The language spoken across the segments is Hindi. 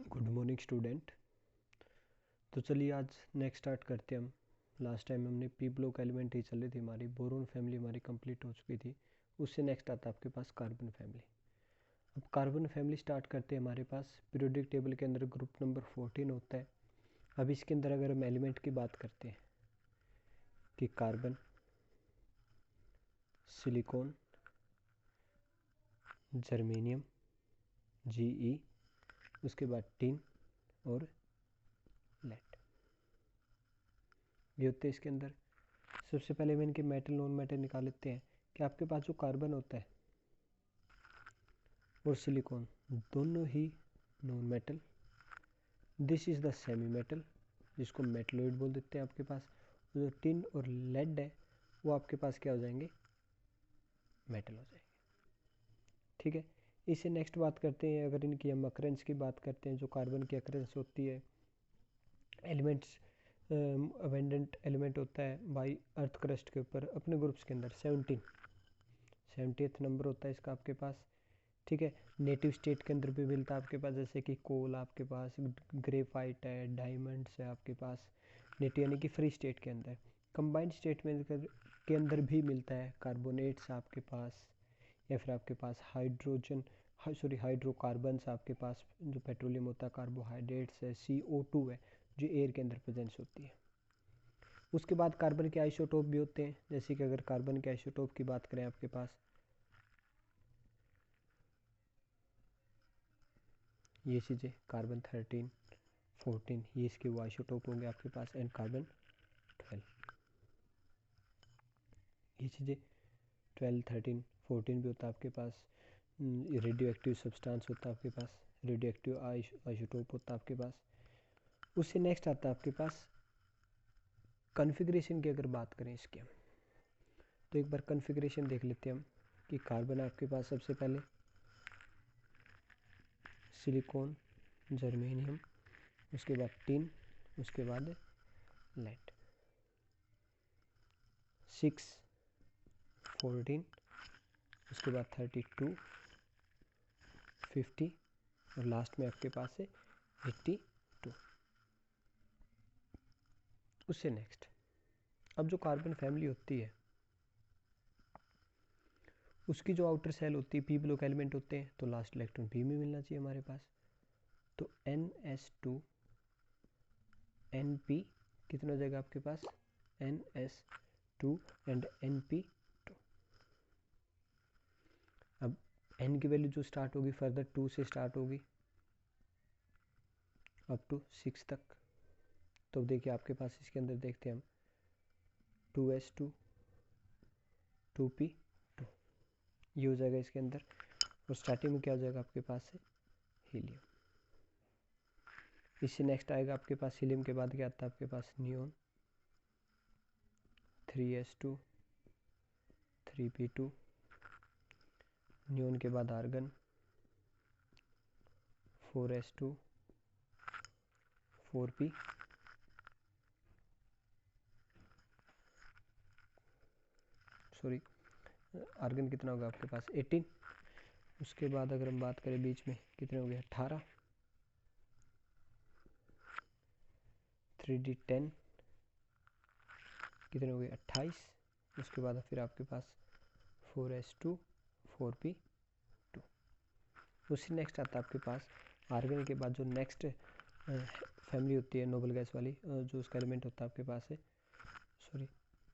Good morning student. तो चलिए आज नेक्स्ट स्टार्ट करते हैं हम। लास्ट टाइम हमने पी ब्लॉक एलिमेंट ही चल रही थी, हमारी बोरोन फैमिली हमारी कंप्लीट हो चुकी थी। उससे नेक्स्ट आता है आपके पास कार्बन फैमिली। अब कार्बन फैमिली स्टार्ट करते हैं। हमारे पास पीरियोडिक टेबल के अंदर ग्रुप नंबर 14 होता है। अब इसके अंदर अगर हम एलिमेंट की बात करते हैं कि कार्बन, सिलिकॉन, जर्मेनियम GE, उसके बाद टिन और लेड, ये होते हैं इसके अंदर। सबसे पहले हम इनके मेटल नॉन मेटल निकाल लेते हैं कि आपके पास जो कार्बन होता है और सिलिकॉन दोनों ही non metal, this is the semi metal जिसको मेटलोइड बोल देते हैं। आपके पास जो टिन और लेड है वो आपके पास क्या हो जाएंगे, मेटल हो जाएंगे। ठीक है, इससे नेक्स्ट बात करते हैं। अगर इनकी हम अकरेंस की बात करते हैं, जो कार्बन की अकरेंस होती है, एलिमेंट्स अबेंडेंट एलिमेंट होता है बाई अर्थ क्रस्ट के ऊपर अपने ग्रुप्स के अंदर 70th नंबर होता है इसका आपके पास। ठीक है, नेटिव स्टेट के अंदर भी मिलता है आपके पास, जैसे कि कोल आपके पास, ग्रेफाइट है, डायमंड्स है आपके पास नेटिव यानी कि फ्री स्टेट के अंदर। कंबाइंड स्टेट में के अंदर भी मिलता है कार्बोनेट्स आपके पास, या फिर आपके पास हाइड्रोकार्बन्स आपके पास, जो पेट्रोलियम होता है, कार्बोहाइड्रेट्स है, CO2 है जो एयर के अंदर प्रेजेंस होती है। उसके बाद कार्बन के आइसोटोप भी होते हैं, जैसे कि अगर कार्बन के आइसोटोप की बात करें आपके पास ये चीज़ें कार्बन 13, 14 ये इसके वो आइसोटोप होंगे आपके पास, एंड कार्बन 12 ये चीज़ें 12, 13, 14 भी होता है आपके पास। रेडियो एक्टिव सब्सटेंस होता है आपके पास, रेडियो एक्टिव आइसोटोप होता है आपके पास। उससे नेक्स्ट आता है आपके पास कॉन्फ़िगरेशन की। अगर बात करें इसकी हम, तो एक बार कॉन्फ़िगरेशन देख लेते हैं हम कि कार्बन आपके पास सबसे पहले सिलिकॉन, जर्मेनियम, उसके बाद टिन, उसके बाद लेड, 6, 14, उसके बाद 32, 50 और लास्ट में आपके पास है 82। उससे नेक्स्ट अब जो कार्बन फैमिली होती है उसकी जो आउटर सेल होती है, पी ब्लॉक एलिमेंट होते हैं, तो लास्ट इलेक्ट्रॉन पी में मिलना चाहिए हमारे पास। तो NS2 NP कितना हो जाएगा आपके पास, NS2 एंड NP2। अब N की वैल्यू जो स्टार्ट होगी फर्दर 2 से स्टार्ट होगी अप टू 6 तक। तो देखिए आपके पास इसके अंदर देखते हैं हम 2S2 2P2 ये हो जाएगा इसके अंदर। और स्टार्टिंग में क्या हो जाएगा आपके पास है हीलियम। इससे नेक्स्ट आएगा आपके पास हीलियम के बाद क्या आता है आपके पास नियोन, 3S2 3P2, नियोन के बाद argon 4S2 4P, sorry argon कितना होगा आपके पास 18। उसके बाद अगर हम बात करें बीच में कितने हो गए 18, 3D10 कितने हो गए 28। उसके बाद फिर आपके पास 4S2 4P2। उससे नेक्स्ट आता है आपके पास आर्गन के बाद जो नेक्स्ट फैमिली होती है नोबल गैस वाली, जो उसका एलिमेंट होता है आपके पास है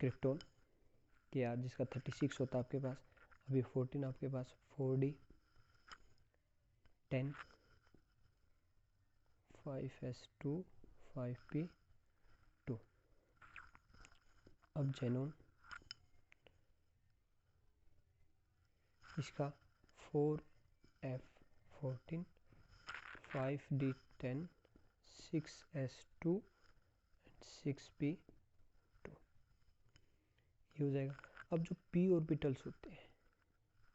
क्रिप्टोन के यार, जिसका 36 होता है आपके पास। अभी 14 आपके पास 4D 10 5S2 5P2। अब जेनोन इसका 4F14 5D10 6S2 6P2 ये हो जाएगा। अब जो p ऑर्बिटल्स होते हैं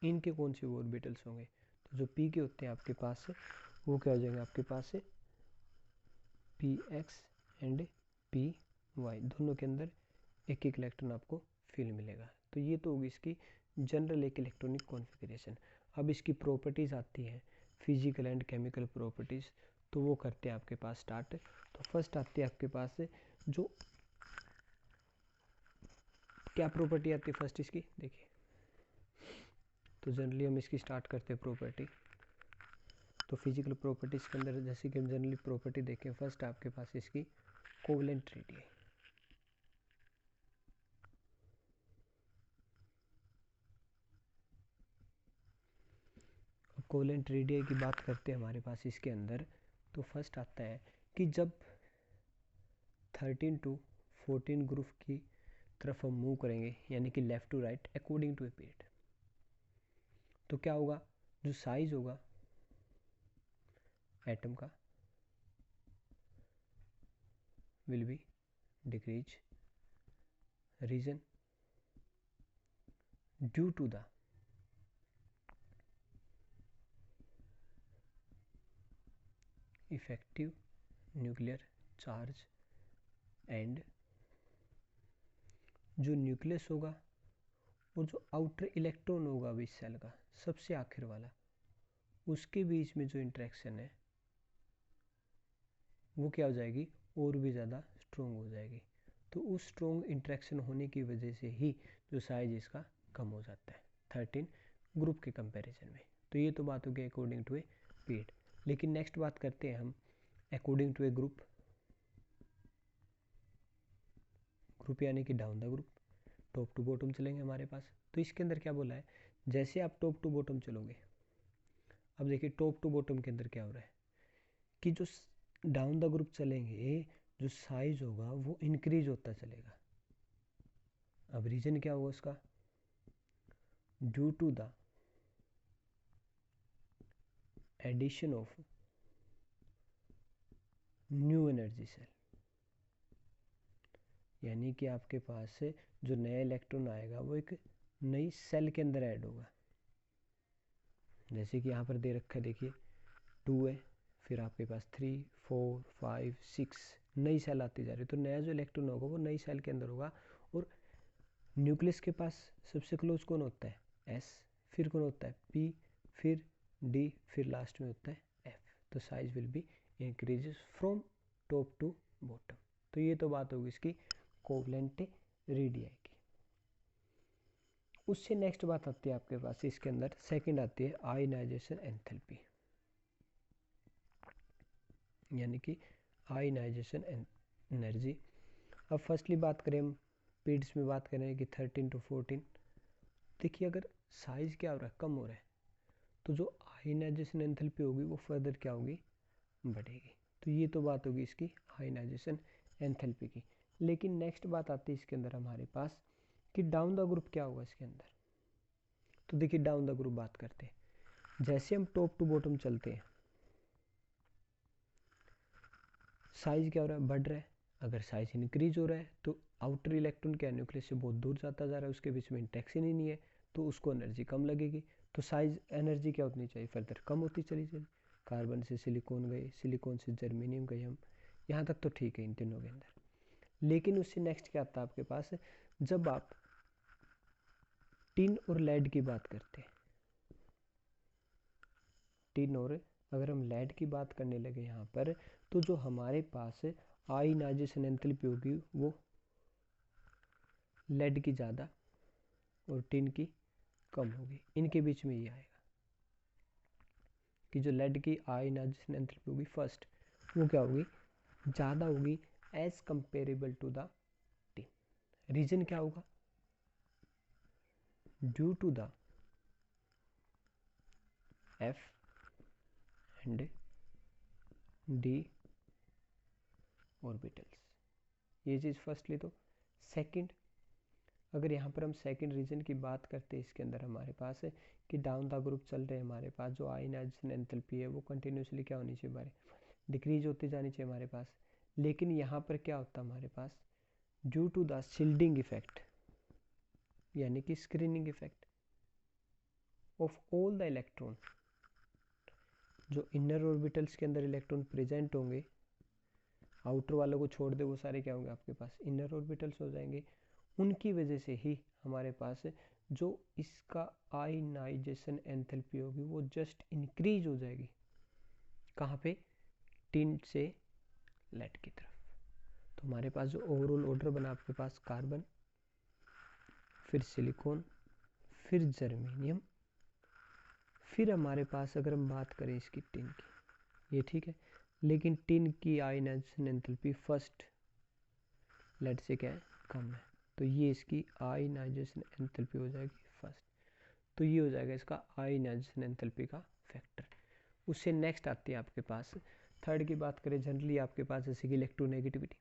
इनके कौन से ऑर्बिटल्स होंगे, तो जो p के होते हैं आपके पास है वो क्या हो जाएगा आपके पास है PX एंड PY, दोनों के अंदर एक एक इलेक्ट्रॉन आपको फील मिलेगा। तो ये तो होगी इसकी जनरल एक इलेक्ट्रॉनिक कॉन्फ़िगरेशन। अब इसकी प्रॉपर्टीज़ आती हैं, फिजिकल एंड केमिकल प्रॉपर्टीज़, तो वो करते हैं आपके पास स्टार्ट। तो फर्स्ट आती है आपके पास जो क्या प्रॉपर्टी आती है फर्स्ट इसकी, देखिए। तो जनरली हम इसकी स्टार्ट करते हैं प्रॉपर्टी। तो फिजिकल प्रॉपर्टीज़ के अंदर जैसे कि हम जनरली प्रॉपर्टी देखें, फर्स्ट आपके पास इसकी कोवलेंट रेडियस। कोवलेंट रेडियस की बात करते हैं हमारे पास इसके अंदर, तो फर्स्ट आता है कि जब 13 टू 14 ग्रुप की तरफ हम मूव करेंगे, यानी कि left to right according to a period, तो क्या होगा, जो साइज होगा एटम का will be decrease, reason due to the effective nuclear charge and जो न्यूक्लियस होगा और जो आउटर इलेक्ट्रॉन होगा अभी सेल का सबसे आखिर वाला, उसके बीच में जो इंटरेक्शन है वो क्या हो जाएगी, और भी ज़्यादा स्ट्रोंग हो जाएगी। तो उस स्ट्रोंग इंटरेक्शन होने की वजह से ही जो साइज इसका कम हो जाता है 13 ग्रुप के कंपैरिजन में। तो ये तो बात हो गई अकॉर्डिंग टू ए पीरियड। लेकिन नेक्स्ट बात करते हैं हम according to a group, group यानी कि down the group, top to bottom चलेंगे हमारे पास। तो इसके अंदर क्या बोला है, जैसे आप टॉप टू बॉटम चलोगे, अब देखिए टॉप टू बॉटम के अंदर क्या हो रहा है कि जो डाउन द ग्रुप चलेंगे, जो साइज होगा वो इंक्रीज होता चलेगा। अब रीजन क्या होगा उसका, due to the addition of new energy shell, यानी कि आपके पास जो नया इलेक्ट्रॉन आएगा वो एक नई सेल के अंदर ऐड होगा। जैसे कि यहाँ पर दे रखा है, देखिए 2 है, फिर आपके पास 3, 4, 5, 6 नई सेल आती जा रही है। तो नया जो इलेक्ट्रॉन होगा वो नई सेल के अंदर होगा, और न्यूक्लियस के पास सबसे क्लोज कौन होता है, S, फिर कौन होता है P, फिर D, फिर लास्ट में होता है F। तो size will be increases from top to bottom. तो ये तो बात होगी इसकी कोवलेंट रेडियस की। उससे नेक्स्ट बात आती है आपके पास इसके अंदर, सेकंड आती है आयनाइजेशन एंथैल्पी, यानी कि आयनाइजेशन एनर्जी। अब फर्स्टली बात करें हम पीरियड्स में, बात करें कि 13 टू 14, देखिए अगर साइज क्या हो रहा है, कम हो रहा है, तो जो आयनाइजेशन एंथैल्पी होगी वो फर्दर क्या होगी, बढ़ेगी। तो ये तो बात होगी इसकी आयनाइजेशन एंथैल्पी की। लेकिन नेक्स्ट बात आती है इसके अंदर हमारे पास कि डाउन द ग्रुप क्या होगा इसके अंदर। तो देखिए डाउन द ग्रुप बात करते हैं, जैसे हम टॉप टू बॉटम चलते हैं, साइज क्या हो रहा है, बढ़ रहा है। अगर साइज इंक्रीज हो रहा है तो आउटर इलेक्ट्रॉन क्या न्यूक्लियस से बहुत दूर जाता जा रहा है, उसके बीच में इंटरेक्शन ही नहीं है, तो उसको एनर्जी कम लगेगी। तो साइज एनर्जी क्या होनी चाहिए, फर्दर कम होती चली जाएगी। कार्बन से सिलिकॉन गए, सिलिकॉन से जर्मेनियम गए हम, यहाँ तक तो ठीक है इन तीनों के अंदर। लेकिन उससे नेक्स्ट क्या आता है आपके पास, जब आप टिन और लेड की बात करते हैं, टिन और अगर हम लेड की बात करने लगे यहाँ पर, तो जो हमारे पास आयनाइजेशन एंथैल्पी होगी वो लेड की ज़्यादा और टिन की कम होगी। इनके बीच में ये आएगा कि जो लेड की आयनाइजेशन एंथैल्पी होगी फर्स्ट, वो क्या होगी, ज़्यादा होगी as comparable to the tin. Reason क्या होगा, due to the F and D orbitals. ये चीज़ फर्स्टली। तो सेकंड, अगर यहाँ पर हम सेकंड रीजन की बात करते हैं इसके अंदर हमारे पास है कि डाउन द ग्रुप चल रहे हैं हमारे पास, जो आयनाइजेशन एंथैल्पी है वो कंटिन्यूसली क्या होनी चाहिए, हमारे डिक्रीज होती जानी चाहिए हमारे पास। लेकिन यहाँ पर क्या होता है हमारे पास, due to the shielding effect, यानी कि screening effect of all the electron, जो इनर ऑर्बिटल्स के अंदर इलेक्ट्रॉन प्रेजेंट होंगे, आउटर वालों को छोड़ दे वो सारे क्या होंगे आपके पास इनर ऑर्बिटल्स हो जाएंगे। उनकी वजह से ही हमारे पास जो इसका आयनाइजेशन एंथैल्पी होगी वो जस्ट इंक्रीज हो जाएगी। कहाँ पे? टिन से लेड की तरफ। तो हमारे पास जो ओवरऑल ऑर्डर बना आपके पास कार्बन, फिर सिलिकॉन, फिर जर्मेनियम, फिर हमारे पास अगर हम बात करें इसकी टिन की, ये ठीक है, लेकिन टिन की आयनाइजेशन एंथैल्पी फर्स्ट लेड से क्या है? कम है, तो ये इसकी आयनाइजेशन एंथैल्पी हो जाएगी फर्स्ट। तो ये हो जाएगा इसका आयनाइजेशन एंथैल्पी का फैक्टर। उससे नेक्स्ट आती है आपके पास थर्ड की बात करें जनरली आपके पास जैसे कि इलेक्ट्रोनेगेटिविटी।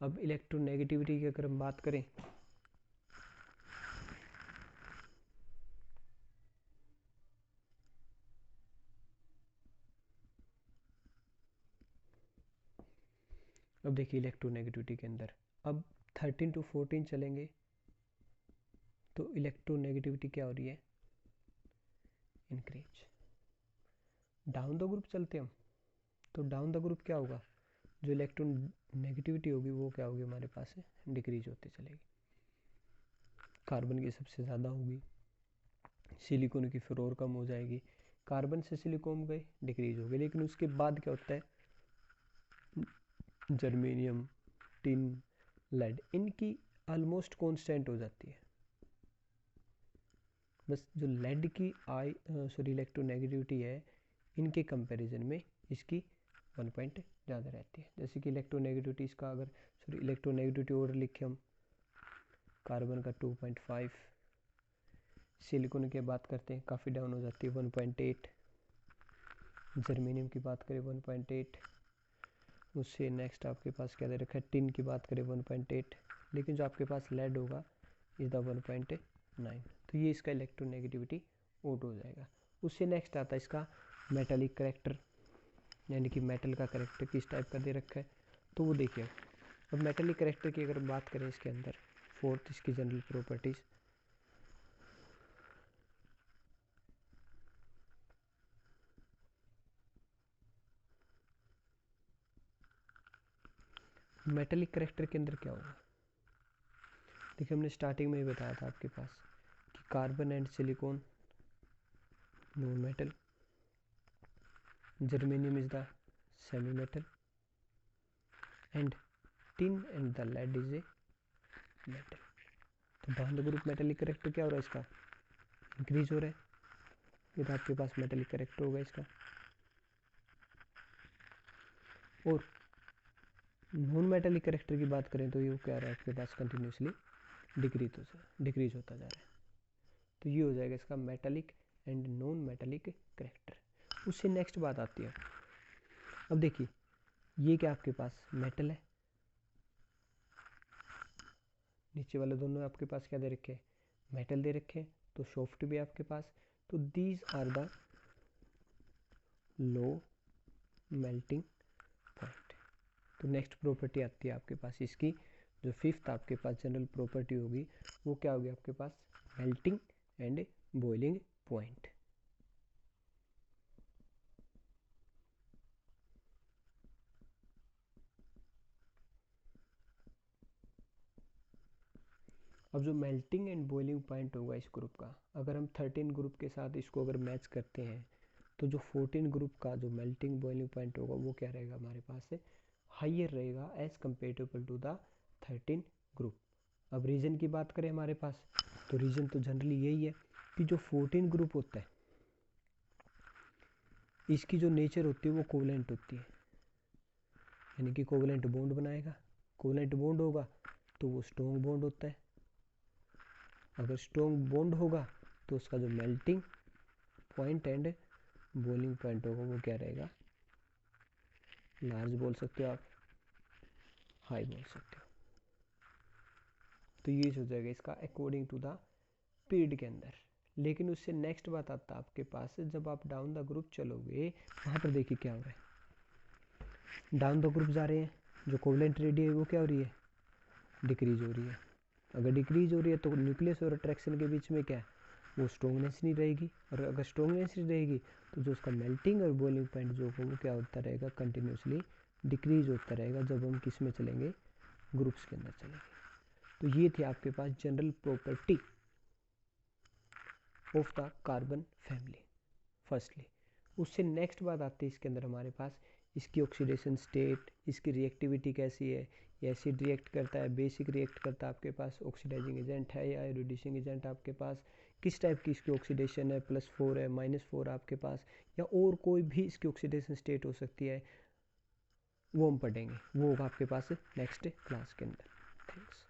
अब इलेक्ट्रोनेगेटिविटी की अगर हम बात करें अब देखिए इलेक्ट्रोनेगेटिविटी के अंदर अब 13 to 14 चलेंगे तो इलेक्ट्रोनेगेटिविटी क्या हो रही है? इंक्रीज। डाउन द ग्रुप चलते हम तो डाउन द ग्रुप क्या होगा? जो इलेक्ट्रोनेगेटिविटी होगी वो क्या होगी हमारे पास है? डिक्रीज होती चलेगी। कार्बन की सबसे ज़्यादा होगी, सिलिकॉन की फिर और कम हो जाएगी, कार्बन से सिलिकॉन गए डिक्रीज हो गई। लेकिन उसके बाद क्या होता है? जर्मेनियम, टिन, लेड, इनकी ऑलमोस्ट कांस्टेंट हो जाती है। बस जो लेड की इलेक्ट्रोनेगेटिविटी है इनके कंपैरिजन में इसकी 1 पॉइंट ज़्यादा रहती है। जैसे कि इलेक्ट्रोनेगेटिविटी इसका अगर इलेक्ट्रोनेगेटिविटी ऑर्डर लिखे हम, कार्बन का 2.5, सिलिकॉन की बात करते हैं काफ़ी डाउन हो जाती है 1.8, जर्मेनियम की बात करें 1.8, उससे नेक्स्ट आपके पास क्या दे रखा है? टिन की बात करें 1.8, लेकिन जो आपके पास लेड होगा इज द 1.9। तो ये इसका इलेक्ट्रोनेगेटिविटी आउट हो जाएगा। उससे नेक्स्ट आता है इसका मेटालिक करेक्टर, यानी कि मेटल का करेक्टर किस टाइप का दे रखा है तो वो देखिए। अब मेटालिक करेक्टर की अगर बात करें इसके अंदर फोर्थ इसकी जनरल प्रॉपर्टीज, मेटालिक करेक्टर के अंदर क्या होगा? देखिए हमने स्टार्टिंग में ही बताया था आपके पास कि carbon and silicon non metal, germanium is the semi metal and tin and the lead is a metal. तो down the group metallic character क्या हो रहा है? इसका इंक्रीज हो रहा है। ये तो आपके पास मेटालिक करेक्टर होगा इसका। और नॉन मेटालिक करेक्टर की बात करें तो ये क्या रहा है आपके पास? कंटिन्यूसली डिक्रीज होता जा रहा है। तो ये हो जाएगा इसका metallic and non metallic character. उससे नेक्स्ट बात आती है, अब देखिए ये क्या आपके पास मेटल है, नीचे वाले दोनों आपके पास क्या दे रखे हैं? मेटल दे रखे हैं, तो सॉफ्ट भी आपके पास। तो these are the low melting point. तो नेक्स्ट प्रॉपर्टी आती है आपके पास इसकी, जो फिफ्थ आपके पास जनरल प्रॉपर्टी होगी वो क्या होगी आपके पास? Melting and boiling point. अब जो मेल्टिंग एंड बॉइलिंग पॉइंट होगा इस ग्रुप का, अगर हम 13 ग्रुप के साथ इसको अगर मैच करते हैं तो जो 14 ग्रुप का जो मेल्टिंग बॉइलिंग पॉइंट होगा वो क्या रहेगा हमारे पास से? हाइयर रहेगा as comparable to the 13 group. अब रीजन की बात करें हमारे पास, तो रीजन तो जनरली यही है कि जो 14 ग्रुप होता है इसकी जो नेचर होती है वो कोवलेंट होती है, यानी कि कोवलेंट बॉन्ड बनाएगा। कोवलेंट बॉन्ड होगा तो वो स्ट्रॉन्ग बॉन्ड होता है। अगर स्ट्रॉन्ग बॉन्ड होगा तो उसका जो melting point and boiling point होगा वो क्या रहेगा? लार्ज बोल सकते हो आप, हाई बोल सकते हो। तो ये हो जाएगा इसका अकॉर्डिंग टू द पीरियड के अंदर। लेकिन उससे नेक्स्ट बात आता है आपके पास, जब आप डाउन द ग्रुप चलोगे वहाँ पर देखिए क्या हो रहा है। डाउन द ग्रुप जा रहे हैं, जो कोवलेंट रेडी है वो क्या हो रही है? डिक्रीज हो रही है। अगर डिक्रीज हो रही है तो न्यूक्लियस और अट्रैक्शन के बीच में क्या है? वो स्ट्रॉन्गनेस नहीं रहेगी, और अगर स्ट्रॉन्गनेस नहीं रहेगी तो जो उसका मेल्टिंग और बॉइलिंग पॉइंट जो होगा वो क्या होता रहेगा, कंटिन्यूसली डिक्रीज होता रहेगा जब हम किस में चलेंगे, ग्रुप्स के अंदर चलेंगे। तो ये थी आपके पास general property of the carbon family firstly. उससे नेक्स्ट बात आती है इसके अंदर हमारे पास इसकी ऑक्सीडेशन स्टेट, इसकी रिएक्टिविटी कैसी है, ये एसिड रिएक्ट करता है, बेसिक रिएक्ट करता है, आपके पास ऑक्सीडाइजिंग एजेंट है या रिड्यूसिंग एजेंट आपके पास, किस टाइप की इसकी ऑक्सीडेशन है, +4 है, -4 आपके पास, या और कोई भी इसकी ऑक्सीडेशन स्टेट हो सकती है, वो हम पढ़ेंगे, वो होगा आपके पास नेक्स्ट क्लास के अंदर। थैंक्स।